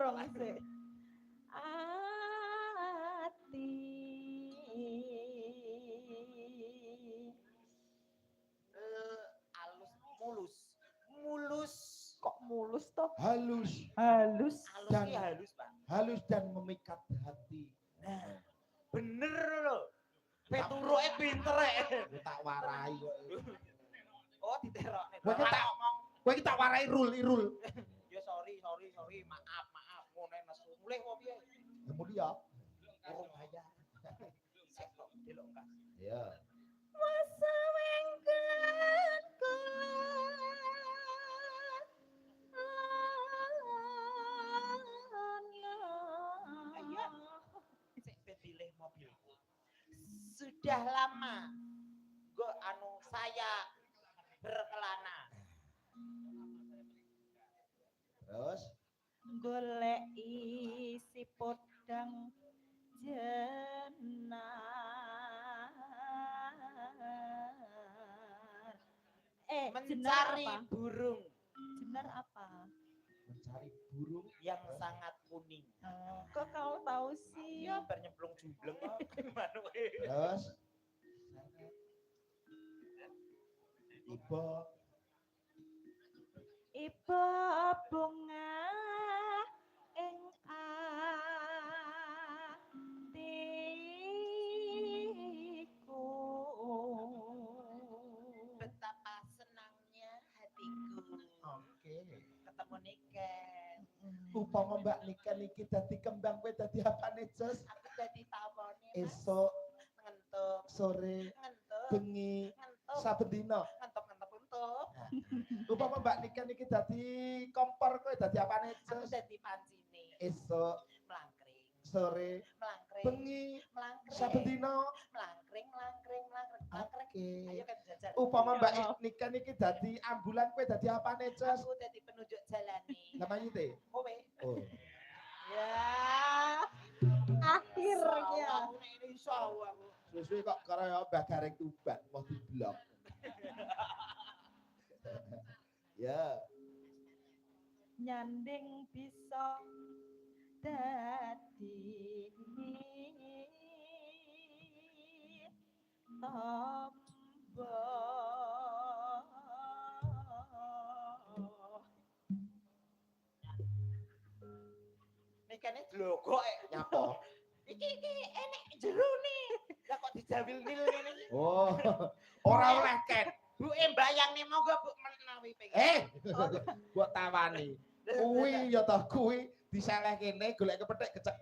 Urung sik. Ati Alus mulus. Mulus. kok mulus toh? Halus. Halus. Alus Dan- ki halus, Pak. Halus dan memikat hati. Nah, bener lho. Peturuke pinter e. Aku tak warai kok. Oh, diterokne. Kowe ki tak ngomong. kowe ki tak warai irul. Ya sorry. Maaf. Ngono nesu. Mulih kok piye? Ya mulia. Urung bayar. Sik kok delok kas. Ya. Masa wengken Ayo. Sik pilih mobilku. Sudah lama saya berkelana. Terus golek isi podang jenar. Mencari jenar apa? burung Jenar apa? mencari burung yang sangat kuning. Kok kau tahu sih? Ya bernyemplung jumbleng gimana weh. terus iba Iba bunga ing atiku. Betapa senangnya hatiku oke ketemu Niken. upama Mbak Niken iki dadi kembang kowe dadi apane Jos Aku dadi tawone esuk ngentuk sore ngentuk bengi ngentuk saben dina ngentuk upama Mbak Niken iki dadi kompor kowe dadi apane aku Jos dadi pancine esuk melangkring sore melangkring bengi melangkring saben dina melangkring oke ayo kan jajar upama Mbak Niken iki dadi ambulan kowe dadi apane Jos aku dadi penunjuk jalane namanya itu kowe oh ya Akhirnya. aku nek ini iso aku suwe-suwe kok kaya Mbak Gareng Tuban mau diblok ya Nyanding bisa dadi tombo. Nikane dlogok nyapa iki enek jerone lah kok dijawil nil ngene iki oh ora oleh ket buke mbayangne monggo Bu menawi pengen buat tawani kuwi ya toh kuwi diseleh kene golek kepethik kecek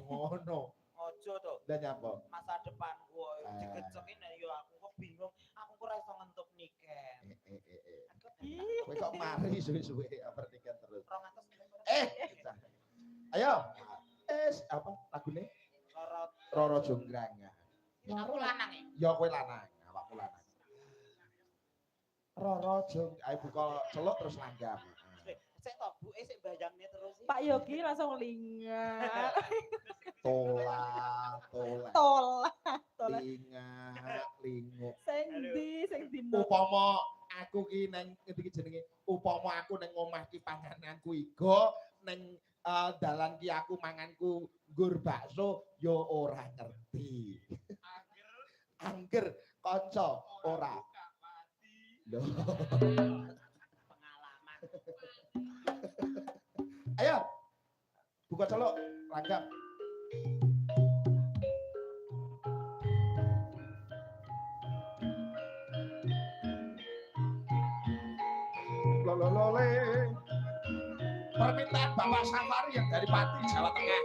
ngono ojo to dan nyapa masa depanku digecekin ya aku kok bingung aku kok ora iso ngentuk Niken kowe kok mari suwe-suwe pertikan terus 200 ayo apa lagune lorot Roro Jonggrang aku lanang ya kowe lanang awakmu lanang Roro Jong ayo buka celuk terus langgam sik to buke sik bayangne terus Pak Yogi langsung lingat. tola lingu Sing di upama aku ki nang ngendi ki jenenge upama aku nang omah ki pangananku iga nang dalan ki aku manganku nggur bakso ya ora ngerti angger kanca ora lho pengalaman ayo buka celuk langgam lololole permintaan Bapak Safari yang dari Pati Jawa Tengah